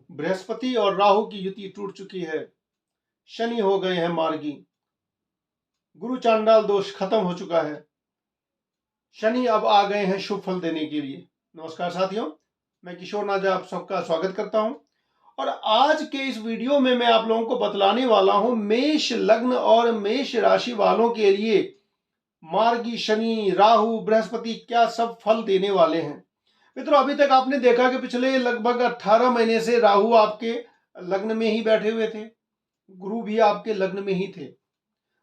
बृहस्पति और राहु की युति टूट चुकी है। शनि हो गए हैं मार्गी। गुरु चांडाल दोष खत्म हो चुका है। शनि अब आ गए हैं शुभ फल देने के लिए। नमस्कार साथियों, मैं किशोर नाजा आप सबका स्वागत करता हूं। और आज के इस वीडियो में मैं आप लोगों को बतलाने वाला हूं मेष लग्न और मेष राशि वालों के लिए मार्गी शनि, राहु, बृहस्पति क्या सब फल देने वाले हैं। मित्रों, अभी तक आपने देखा कि पिछले लगभग 18 महीने से राहु आपके लग्न में ही बैठे हुए थे, गुरु भी आपके लग्न में ही थे।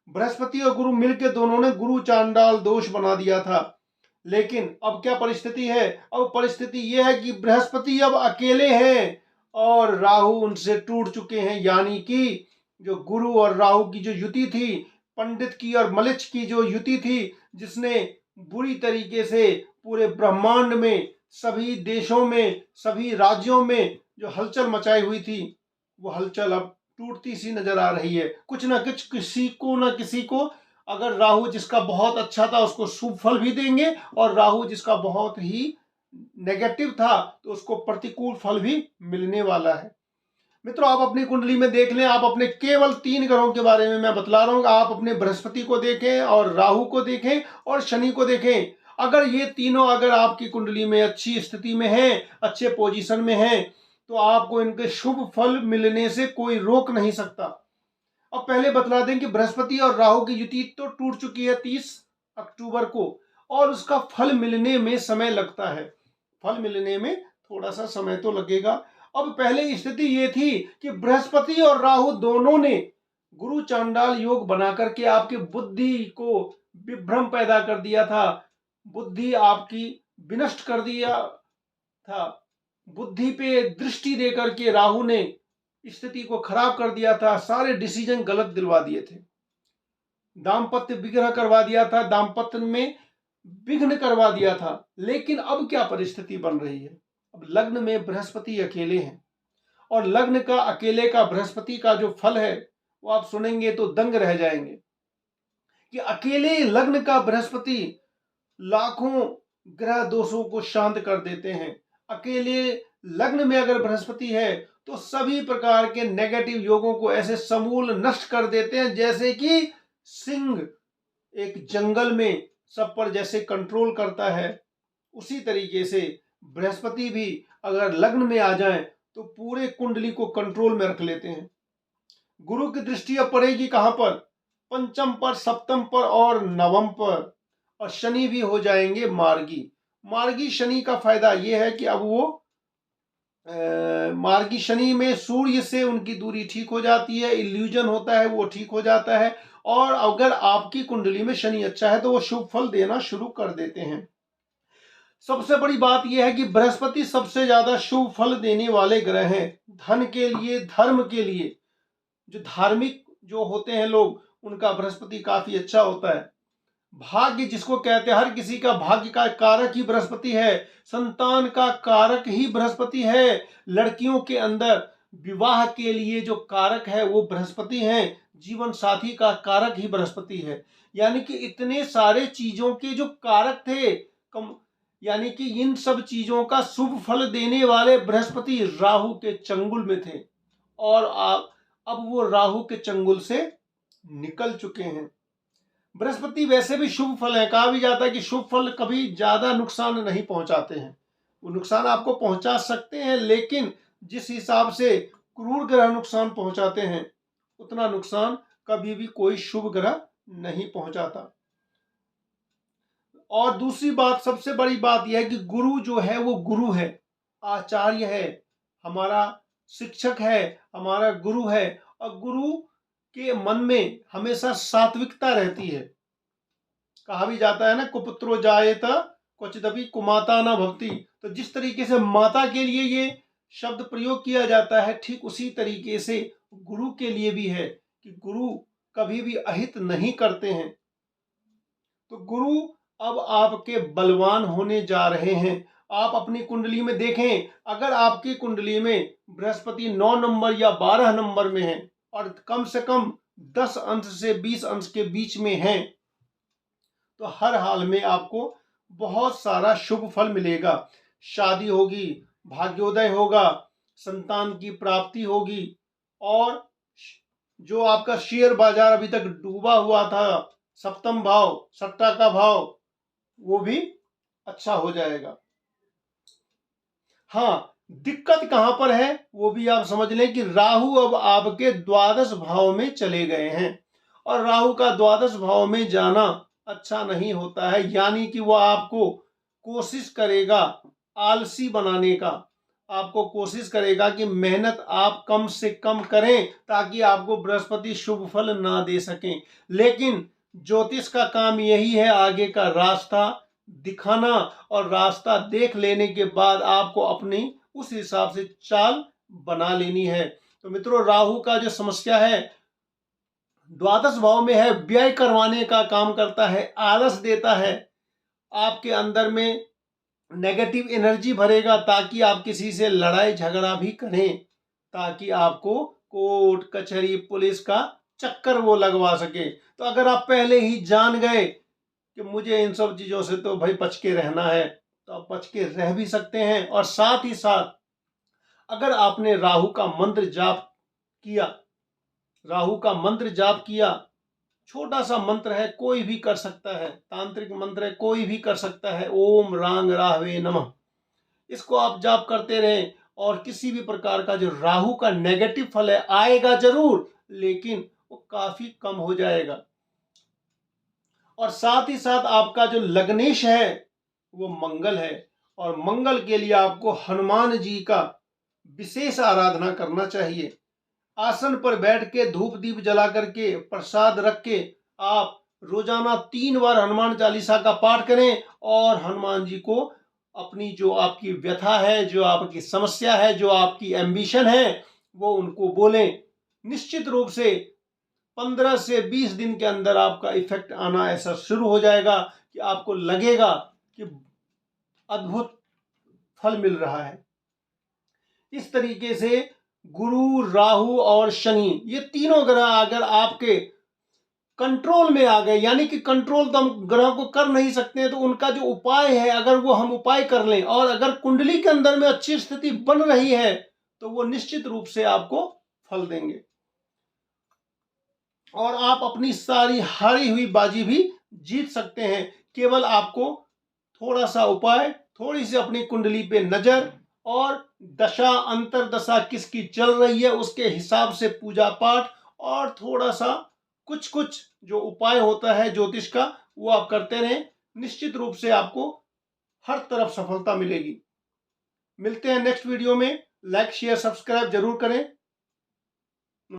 बृहस्पति और गुरु मिलकर दोनों ने गुरु चांडाल दोष बना दिया था। लेकिन अब क्या परिस्थिति है? अब परिस्थिति यह है कि बृहस्पति अब अकेले हैं और राहु उनसे टूट चुके हैं। यानी कि जो गुरु और राहु की जो युति थी, पंडित की और मलिच की जो युति थी, जिसने बुरी तरीके से पूरे ब्रह्मांड में, सभी देशों में, सभी राज्यों में जो हलचल मचाई हुई थी, वो हलचल अब टूटती सी नजर आ रही है। कुछ ना कुछ, किसी को ना किसी को, अगर राहु जिसका बहुत अच्छा था उसको शुभ फल भी देंगे, और राहु जिसका बहुत ही नेगेटिव था तो उसको प्रतिकूल फल भी मिलने वाला है। मित्रों, आप अपनी कुंडली में देख लें। आप अपने केवल 3 ग्रहों के बारे में मैं बतला रहा हूं। आप अपने बृहस्पति को देखें और राहु को देखें और शनि को देखें। अगर ये तीनों अगर आपकी कुंडली में अच्छी स्थिति में हैं, अच्छे पोजीशन में हैं, तो आपको इनके शुभ फल मिलने से कोई रोक नहीं सकता। अब पहले बतला दें कि बृहस्पति और राहु की युति तो टूट चुकी है 30 अक्टूबर को, और उसका फल मिलने में समय लगता है। फल मिलने में थोड़ा सा समय तो लगेगा। अब पहले स्थिति ये थी कि बृहस्पति और राहु दोनों ने गुरु चांडाल योग बना करके आपकी बुद्धि को विभ्रम पैदा कर दिया था, बुद्धि आपकी विनष्ट कर दिया था। बुद्धि पे दृष्टि देकर के राहु ने स्थिति को खराब कर दिया था, सारे डिसीजन गलत दिलवा दिए थे, दाम्पत्य विग्रह करवा दिया था, दाम्पत्य में विघ्न करवा दिया था। लेकिन अब क्या परिस्थिति बन रही है? अब लग्न में बृहस्पति अकेले हैं, और लग्न का अकेले का बृहस्पति का जो फल है वो आप सुनेंगे तो दंग रह जाएंगे कि अकेले लग्न का बृहस्पति लाखों ग्रह दोषों को शांत कर देते हैं। अकेले लग्न में अगर बृहस्पति है तो सभी प्रकार के नेगेटिव योगों को ऐसे समूल नष्ट कर देते हैं, जैसे कि सिंह एक जंगल में सब पर जैसे कंट्रोल करता है, उसी तरीके से बृहस्पति भी अगर लग्न में आ जाएं तो पूरे कुंडली को कंट्रोल में रख लेते हैं। गुरु की दृष्टि अब पड़ेगी कहां पर? पंचम पर, सप्तम पर और नवम पर। और शनि भी हो जाएंगे मार्गी। मार्गी शनि का फायदा यह है कि अब वो मार्गी शनि में सूर्य से उनकी दूरी ठीक हो जाती है, इल्यूजन होता है वो ठीक हो जाता है। और अगर आपकी कुंडली में शनि अच्छा है तो वो शुभ फल देना शुरू कर देते हैं। सबसे बड़ी बात यह है कि बृहस्पति सबसे ज्यादा शुभ फल देने वाले ग्रह हैं। धन के लिए, धर्म के लिए, जो धार्मिक जो होते हैं लोग, उनका बृहस्पति काफी अच्छा होता है। भाग्य जिसको कहते हैं, हर किसी का भाग्य का कारक ही बृहस्पति है, संतान का कारक ही बृहस्पति है। लड़कियों के अंदर विवाह के लिए जो कारक है वो बृहस्पति है, जीवन साथी का कारक ही बृहस्पति है। यानी कि इतने सारे चीजों के जो कारक थे, यानी कि इन सब चीजों का शुभ फल देने वाले बृहस्पति राहु के चंगुल में थे, और अब वो राहु के चंगुल से निकल चुके हैं। बृहस्पति वैसे भी शुभ फल है। कहा भी जाता है कि शुभ फल कभी ज्यादा नुकसान नहीं पहुंचाते हैं। वो नुकसान आपको पहुंचा सकते हैं, लेकिन जिस हिसाब से क्रूर ग्रह नुकसान पहुंचाते हैं, उतना नुकसान कभी भी कोई शुभ ग्रह नहीं पहुंचाता। और दूसरी बात, सबसे बड़ी बात यह है कि गुरु जो है वो गुरु है, आचार्य है, हमारा शिक्षक है, हमारा गुरु है। और गुरु के मन में हमेशा सात्विकता रहती है। कहा भी जाता है ना, कुपुत्रो जायेत क्वचिदपि कुमाता न भवति। तो जिस तरीके से माता के लिए ये शब्द प्रयोग किया जाता है, ठीक उसी तरीके से गुरु के लिए भी है कि गुरु कभी भी अहित नहीं करते हैं। तो गुरु अब आपके बलवान होने जा रहे हैं। आप अपनी कुंडली में देखें, अगर आपकी कुंडली में बृहस्पति 9 नंबर या 12 नंबर में है और कम से कम 10 अंश से 20 अंश के बीच में है, तो हर हाल में आपको बहुत सारा शुभ फल मिलेगा। शादी होगी, भाग्योदय होगा, संतान की प्राप्ति होगी, और जो आपका शेयर बाजार अभी तक डूबा हुआ था, सप्तम भाव, सट्टा का भाव, वो भी अच्छा हो जाएगा। हाँ, दिक्कत कहां पर है वो भी आप समझ लें कि राहु अब आपके द्वादश भाव में चले गए हैं, और राहु का द्वादश भाव में जाना अच्छा नहीं होता है, यानी कि वो आपको कोशिश करेगा आलसी बनाने का, आपको कोशिश करेगा कि मेहनत आप कम से कम करें ताकि आपको बृहस्पति शुभ फल ना दे सकें। लेकिन ज्योतिष का काम यही है आगे का रास्ता दिखाना, और रास्ता देख लेने के बाद आपको अपनी उस हिसाब से चाल बना लेनी है। तो मित्रों, राहु का जो समस्या है द्वादश भाव में है, व्यय करवाने का काम करता है, आलस देता है, आपके अंदर में नेगेटिव एनर्जी भरेगा ताकि आप किसी से लड़ाई झगड़ा भी करें, ताकि आपको कोर्ट कचहरी पुलिस का चक्कर वो लगवा सके। तो अगर आप पहले ही जान गए कि मुझे इन सब चीजों से तो भाई बच के रहना है, तो आप बच के रह भी सकते हैं। और साथ ही साथ अगर आपने राहु का मंत्र जाप किया, राहु का मंत्र जाप किया, छोटा सा मंत्र है, कोई भी कर सकता है, तांत्रिक मंत्र है, कोई भी कर सकता है, ओम रांग राहवे नमः, इसको आप जाप करते रहें, और किसी भी प्रकार का जो राहु का नेगेटिव फल है आएगा जरूर, लेकिन वो काफी कम हो जाएगा। और साथ ही साथ आपका जो लग्नेश है वो मंगल है, और मंगल के लिए आपको हनुमान जी का विशेष आराधना करना चाहिए। आसन पर बैठ के धूप दीप जला करके प्रसाद रख के आप रोजाना 3 बार हनुमान चालीसा का पाठ करें, और हनुमान जी को अपनी जो आपकी व्यथा है, जो आपकी समस्या है, जो आपकी एम्बिशन है, वो उनको बोलें। निश्चित रूप से 15 से 20 दिन के अंदर आपका इफेक्ट आना ऐसा शुरू हो जाएगा कि आपको लगेगा कि अद्भुत फल मिल रहा है। इस तरीके से गुरु, राहु और शनि, ये तीनों ग्रह अगर आपके कंट्रोल में आ गए, यानी कि कंट्रोल तो हम ग्रह को कर नहीं सकते हैं, तो उनका जो उपाय है अगर वो हम उपाय कर लें, और अगर कुंडली के अंदर में अच्छी स्थिति बन रही है, तो वो निश्चित रूप से आपको फल देंगे, और आप अपनी सारी हारी हुई बाजी भी जीत सकते हैं। केवल आपको थोड़ा सा उपाय, थोड़ी सी अपनी कुंडली पे नजर, और दशा अंतर दशा किसकी चल रही है उसके हिसाब से पूजा पाठ, और थोड़ा सा कुछ कुछ जो उपाय होता है ज्योतिष का वो आप करते रहें। निश्चित रूप से आपको हर तरफ सफलता मिलेगी। मिलते हैं नेक्स्ट वीडियो में। लाइक शेयर सब्सक्राइब जरूर करें।